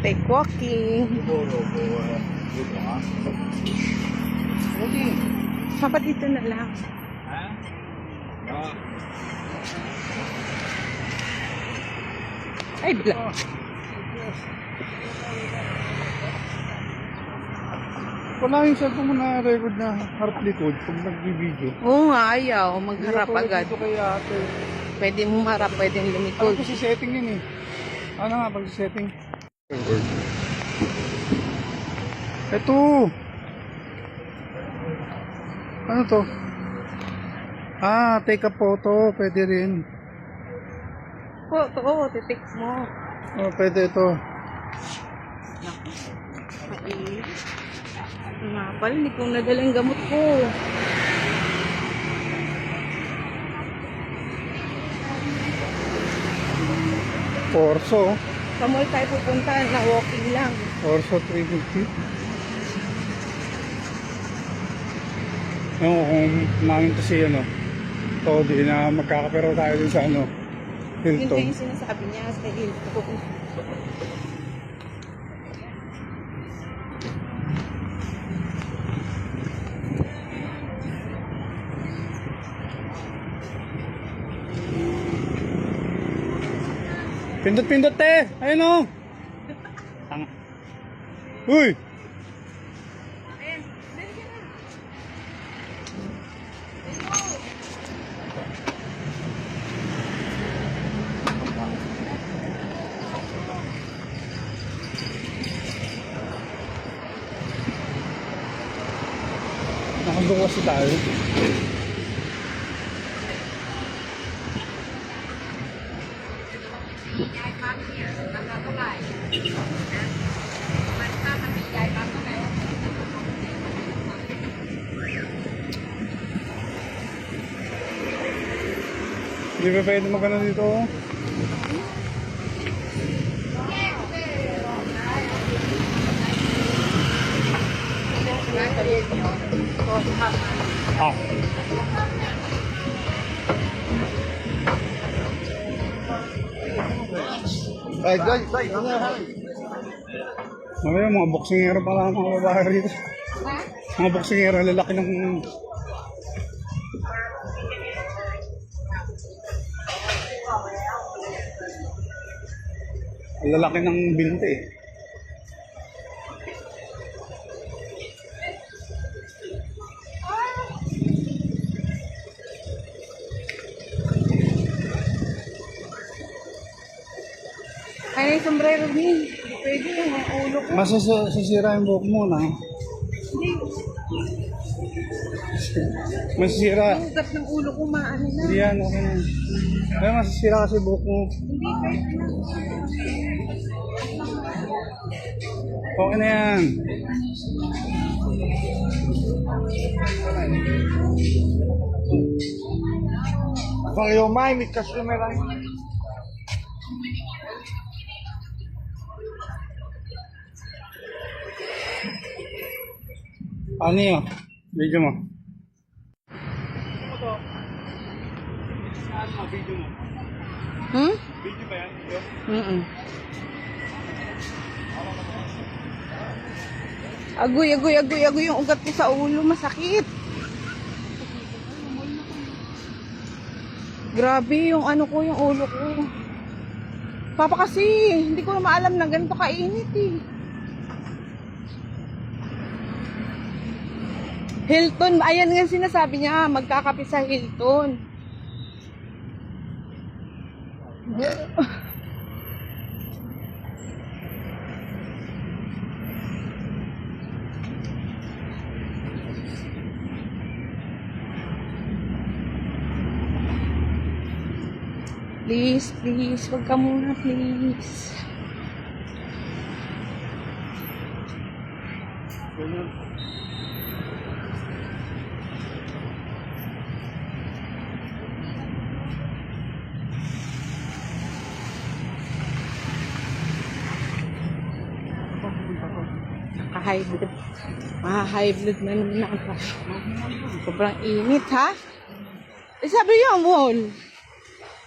Take walking. Papa, dito na lang. Ay, bila. Wala yung cellphone mo na record na harap likod pag nag-video. Oo nga, ayaw. Magharap agad. Dito kay ate. Pwede mo marap, pwede Ano lumikod. ko si setting yun eh. Ano nga pag setting? Ito. Ano to? Ah, take a photo. Pwede rin. Oo, titik mo. Oh, pwede ito. Ay. Nga pala, hindi kong nadalang gamot ko. Corso. Sa mall tayo pupunta na walking lang. Corso 350. Ewan ko kung namin kasi ano. Todi na magkakapero tayo dun sa ano. Yun Hilton. yung sinasabi niya sa Hilton. Pindot-pindot te! Ayun o! Tanga. Uy! Ayan, dali ka na. Nakandong kasi tayo. Hindi ba pwede magkano dito? Ah. Ay, guys, Mamaya mga boksingero pala ang mga babae rito. Mga boksingero, lalaki ng... Lalaki ng binte eh. Ay, yung sombrero ni. Pwede yung ulo ko. Masisira yung buhok mo na. Hindi. Masisira. Yung ugat ng ulo ko, maano na. Hindi yan, okay na. Kaya masisira kasi buhok mo. Hindi, pwede na. Okay na yan. for your mind, may customer lang. Ano yun? Video mo. Video mo. Hmm? Video ba yan? Agoy, agoy, agoy, agoy yung ugat ko sa ulo. Masakit. Grabe yung ano ko, yung ulo ko. Papa kasi, hindi ko na maalam na ganito kainit eh. Hilton, ayan nga sinasabi niya, magkakape sa Hilton. Please, please, wag ka muna, please. Naka-high blood. High blood na naman ako. Sobrang init, ha? Eh, sabi yung mall.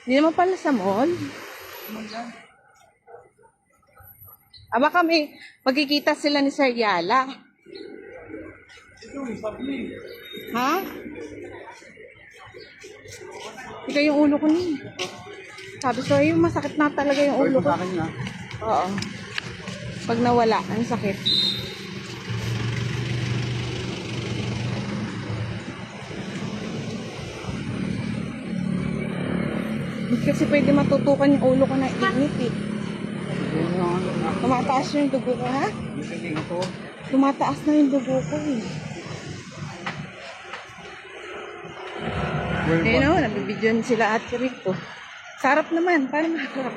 Hindi naman pala sa mall. Baka may magkikita sila ni Sir Yala. Ha? Ito yung ulo ko niya. Sabi ko, yung masakit na talaga yung ulo ko. Oo. Pag nawala, ang sakit. Hindi kasi pwede matutukan yung ulo ko na init eh. Tumataas yung dugo ko, ha? Tumataas na yung dugo ko eh. Ayun o, nabibidyon sila at Rico. Sarap naman, paano maharap?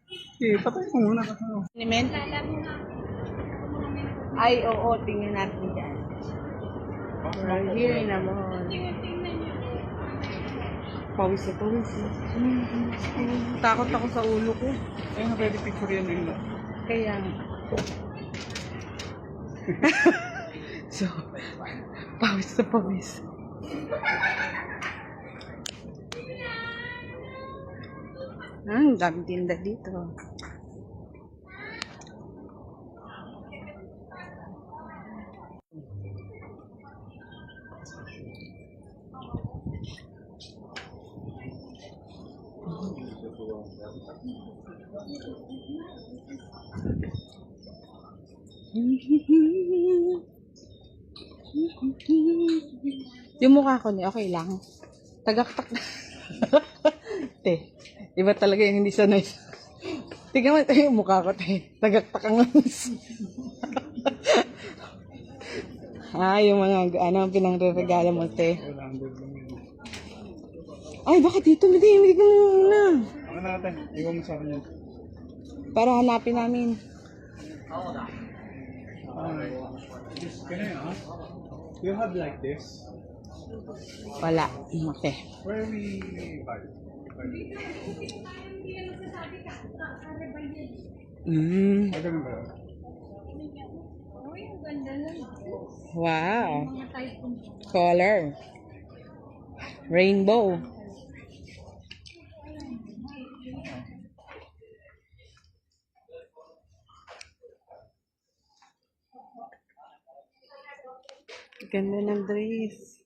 Okay, patay ko muna. Nimen? Ay, oo, tingnan natin dyan. Here naman. Pawis na pawis. Takot ako sa ulo ko. Ayun na, pwede picture yan nila. Kaya so, pawis na pawis. Ang daming tinda dito. Yung mukha ko ni okay lang. Tagaktak na. Te, iba talaga yung hindi sanay. Tingnan mo ito yung mukha ko, te. Tagaktak ang yung mga pinangre-regalo mo, te. Ay, bakit dito? Hindi ko muna. Ano natin? Iwan mo sa akin yun. Para hanapin namin. Can I ask? Do you have like this? Wala. Okay. Where we buy? Ay, ganun ba yun? Wow. Color. Rainbow. Ganda ng dress.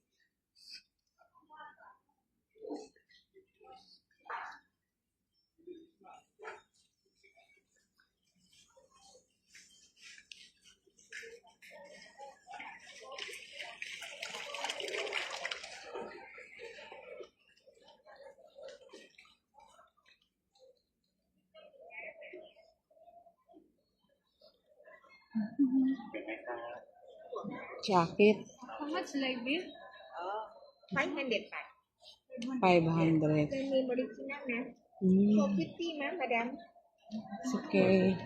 Jacket. How much like this? 500 pa. 500. Then may original na. Mm, 450 ma'am, madam. it's okay.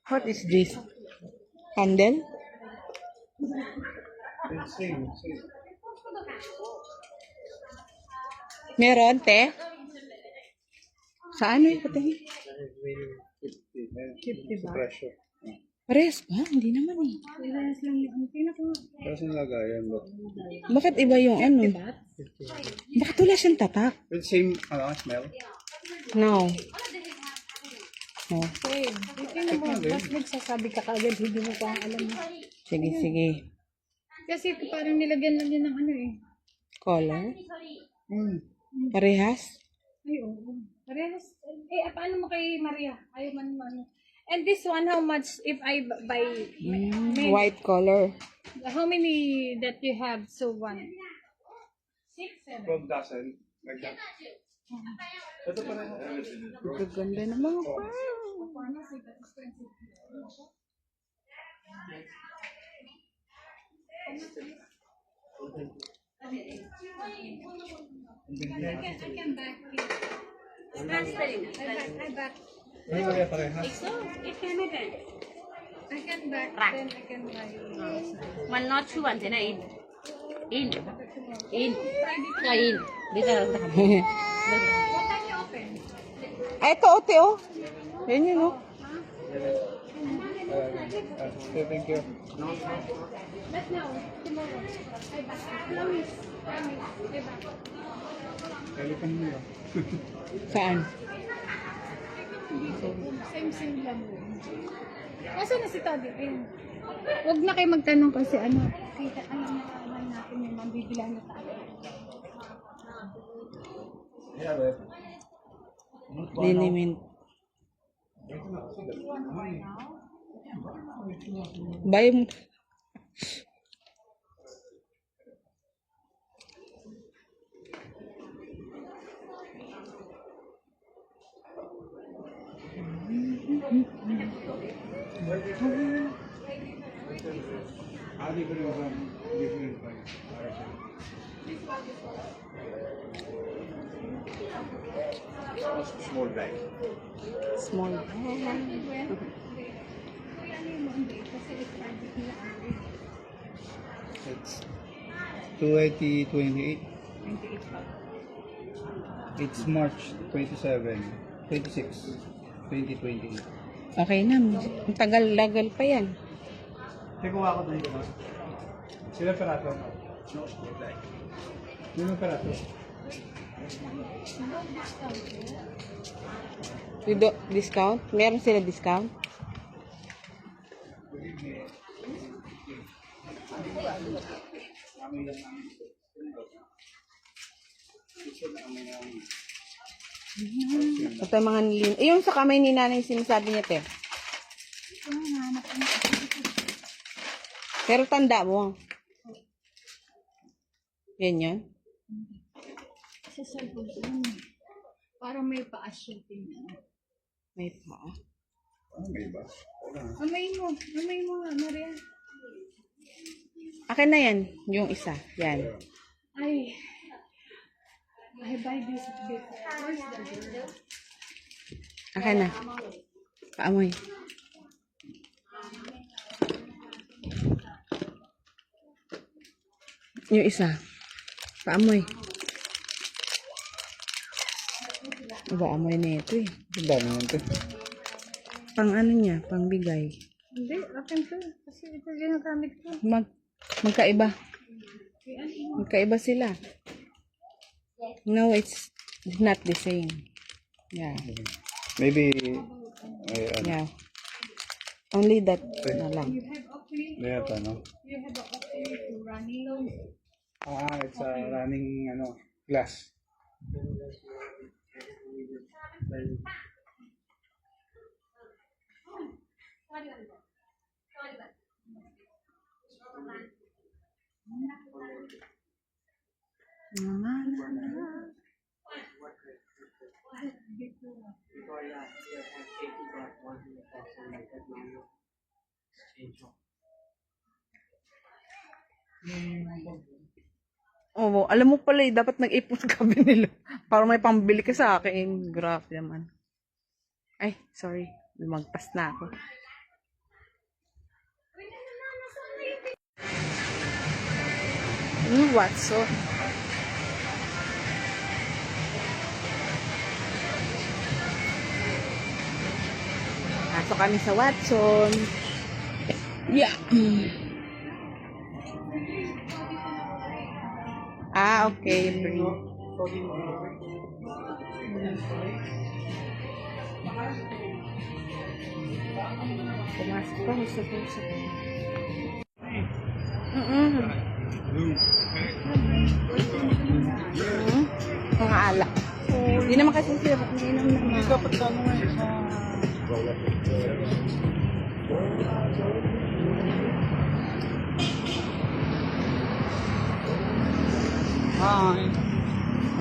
What is this? Candle? Same. Meron, te? Saan yung patingin? 50 ba? Presyo. Parehas ba? Hindi naman eh. Pero sa lagayan, but Bakit iba yung ano? Bakit wala siyang tatak? with same smell. No. No. Mas nagsasabi ka kaagad, hindi mo pa alam. Sige, sige. Kasi parang nilagyan lang yun ng ano eh. Color? Parehas? Ay, oo. Parehas. Paano mo kay Maria? Ayaw man. And this one, how much if I buy? White color. How many that you have? So one. 6, 7. 12 dozen. Like that. Ito pa rin. Ang ganda ng mga pa. Ay, wala parehas. I can back, then I can buy. One not two one thế này in in cho in bây giờ What time you open? Ay, ito, ote, oh. Yan yun, oh. Okay, thank you. But now, tomorrow. I back. Promise. I back. Kalipan mo yun. Saan? Same lang. Nasaan na si Toddy? Ayun. Huwag na kayo magtanong kasi ano, kita ano naman natin yung mambibila na tayo. Liniment. Bayo mo. Small bag. Small. It's 2028. It's March 27, 26, 2028. Okay na. Ang tagal-lagal pa yan. Teko ako doon ito. Sila perato. Sino perato? Discount? Meron sila discount? Ito yung mga nilin. Eh, yung sa kamay ni nanay sinasabi niya, te. Pero tanda mo. Yan yun. Sa cellphone. Parang may pa-asya tingnan. May pa. Amay mo nga, Maria. Akin na yan. Yung isa. Yan. Ay, I buy this bit. Where's the girl? Akin na. Paamoy. Yung isa. Paamoy. Iba amoy na ito eh. Ang dami yan ito. Pang ano niya, pang bigay. Hindi, akin to. Kasi ito ginagamit ko. Magkaiba. Magkaiba sila. No, it's not the same. Yeah. Maybe, Yeah. Only that na lang. may ito, no? You have a option to running. It's a running, glass. Oo, alam mo pala eh, dapat nag-ipon ka binilo para may pambili ka sa akin. Grabe naman. Ay, sorry. Lumagpas na ako. Watson. Pasok kami sa Watson. Yeah. Okay. Pumasok pa sa puso. Mga alak. Hindi naman kasi sila. Hindi naman Dapat sa ano ngayon, sa... Hi.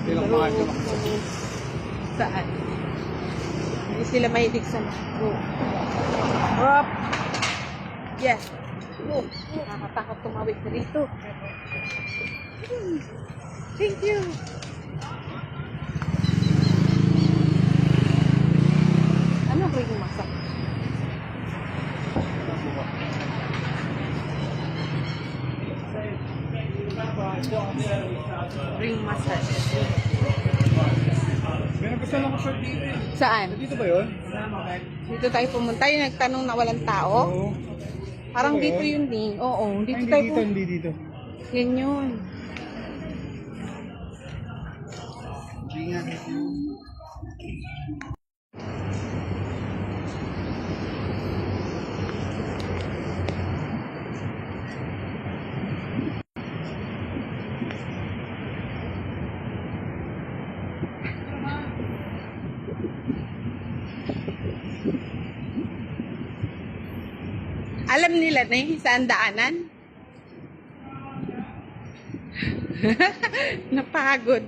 Okay lang mga ito. Saan? Hindi sila mahilig sa go. Hop! Yes! Go! Nakakatakot tumawid na rito. Thank you! Ring massage. May nagustuhan ako short dito eh. Saan? Dito ba yun? Dito tayo pumunta. Yung nagtanong na walang tao. Oo. Parang Dito ba dito yun? yun din. Oo, dito Ay, hindi tayo dito, pumunta. hindi dito. Yan yun. Hindi nga. Alam nila na yung saan daanan? Napagod.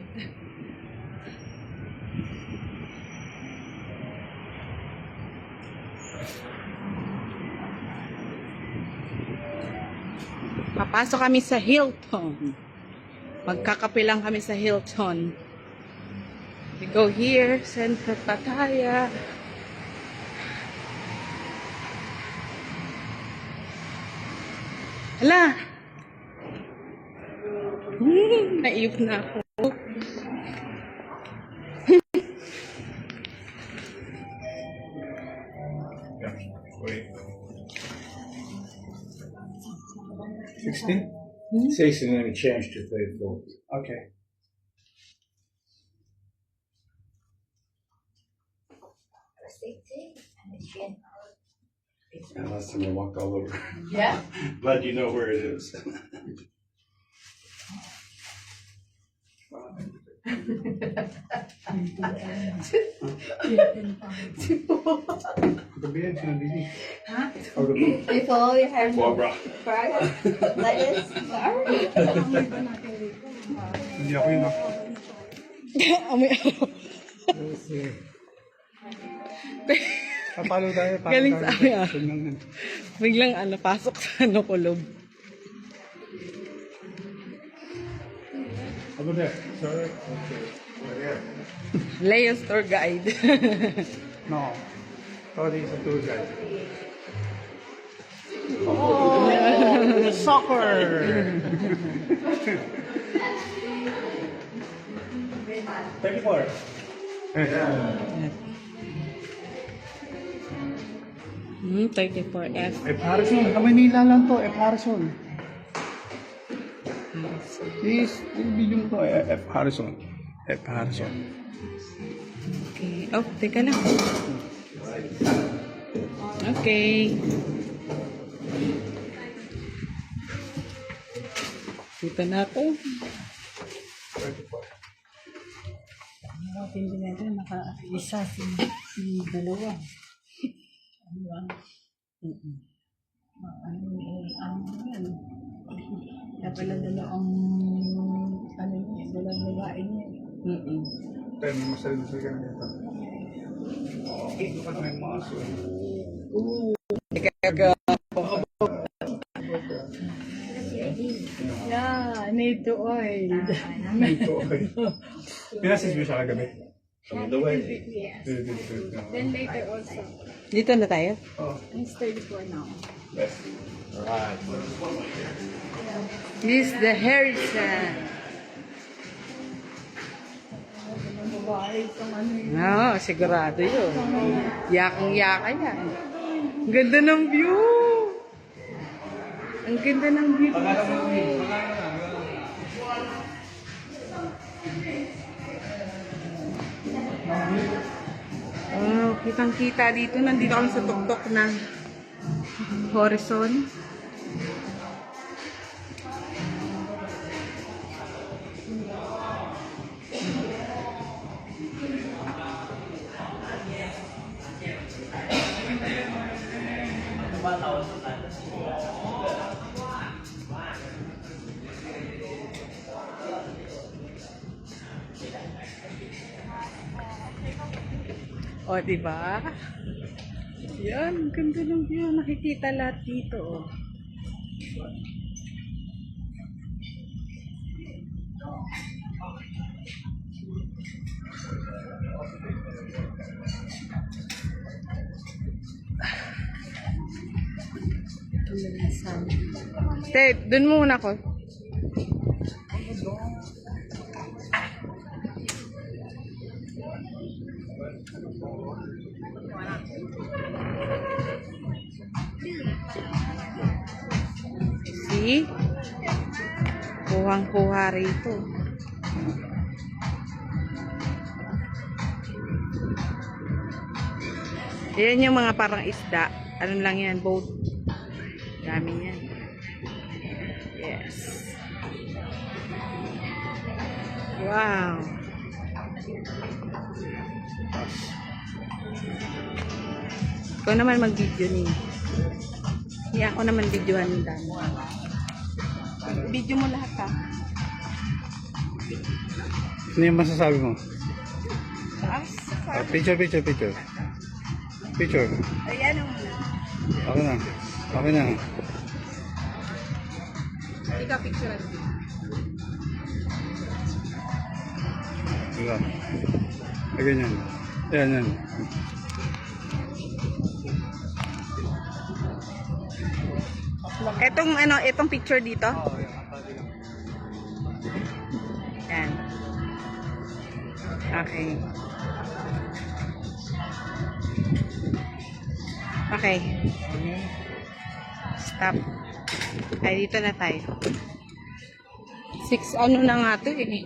Papasok kami sa Hilton. Magkakape lang kami sa Hilton. We go here, Santa Pattaya. Hala! Naiyop na ako. Wait. 16? 16 and then change to 34. Okay. And last time I walked all over. Yeah. Glad you know where it is. Gabi yan, sinabili. If all you have Barbara. fries, lettuce, Hindi ako yun ako. Amoy Papalo tayo. Galing sa amin, ah. Tingnan. Biglang pasok sa kulob. Over there. Sir. Leo's tour guide. No. Sorry sa tour guide. Soccer! 34. Eh, 34F. Harrison. Sa Manila lang to. Harrison. Please, yung video mo to. F. Harrison. F. Harrison. Okay. Oh, teka lang. Okay. Kita na ako. Hindi natin naka-isa si dalawa. Ano ba? Ano yan? Kaya pala dalawang dalawang babae niya. Pero may masal-masal ka na ito. Okay, bukas may maso. Yeah, need to oil. Ito, okay. Pinasis mo siya kagabi? On the way. Then later also. Dito na tayo? It's 34 now. This is the Harrison. No, sigurado yun. Yakang-yaka yan. Ang ganda ng view. Ang ganda ng view. Oh, kitang-kita dito. Nandito kami sa tuktok ng horizon. O, diba? Yan, ganda ng view. Nakikita lahat dito, oh. Te, dun muna ako. See? Kuhang-kuha rito. Yan yung mga parang isda. Ano lang yan, boat. Dami yan. Yes. Wow. Ikaw naman mag-video ni. Hindi ako naman videohan ng dami. Video mo lahat ha. Ano yung masasabi mo? Taas. Picture. Picture. Ayan ang muna. Okay na. Okay na. Ikaw picture. Diba? Ay, ganyan. Yan. Etong picture dito. Yan. Okay. Okay. Stop. Ay, dito na tayo. 6 ano na nga to eh.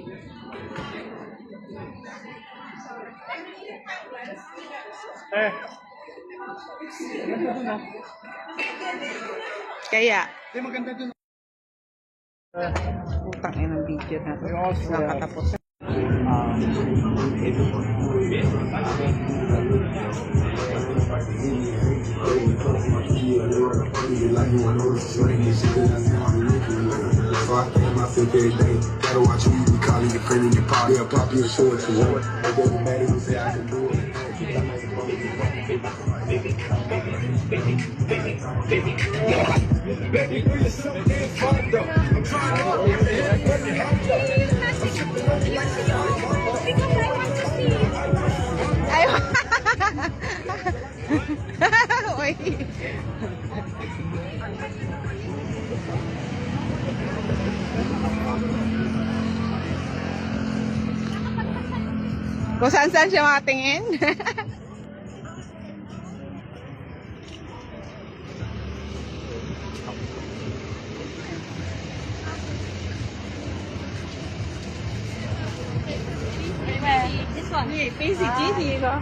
Kaya, utang ng video na to. Nakatapos. Gotta watch who you be calling your friend in your party. They'll pop you and show it to war. It doesn't matter who say I can do it. Baby, do you something fun though. I'm trying to Oy. Kung saan siya makatingin. This one. PCG ko.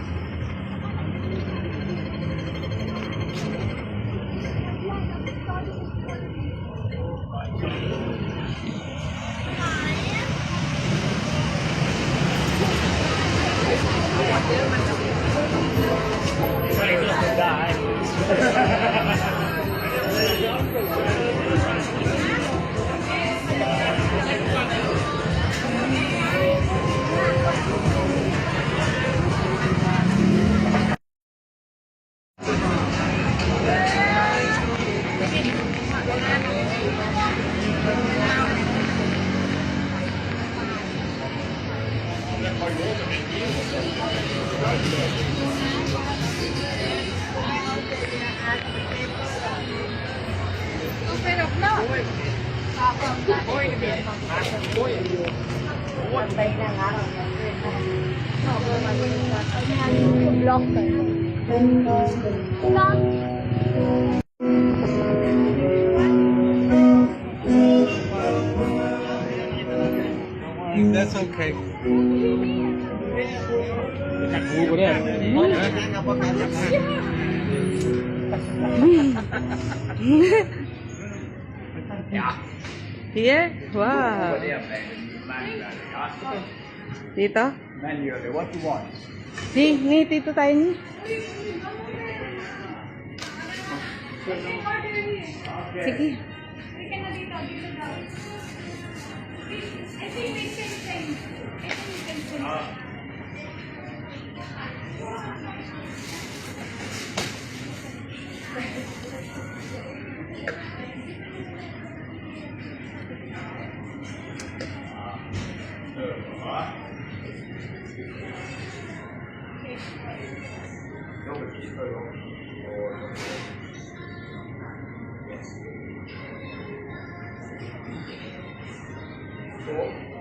That's okay. Here? Wow. Dito? Manually, what you want? Ni, dito tayo ni. Sige. Cool.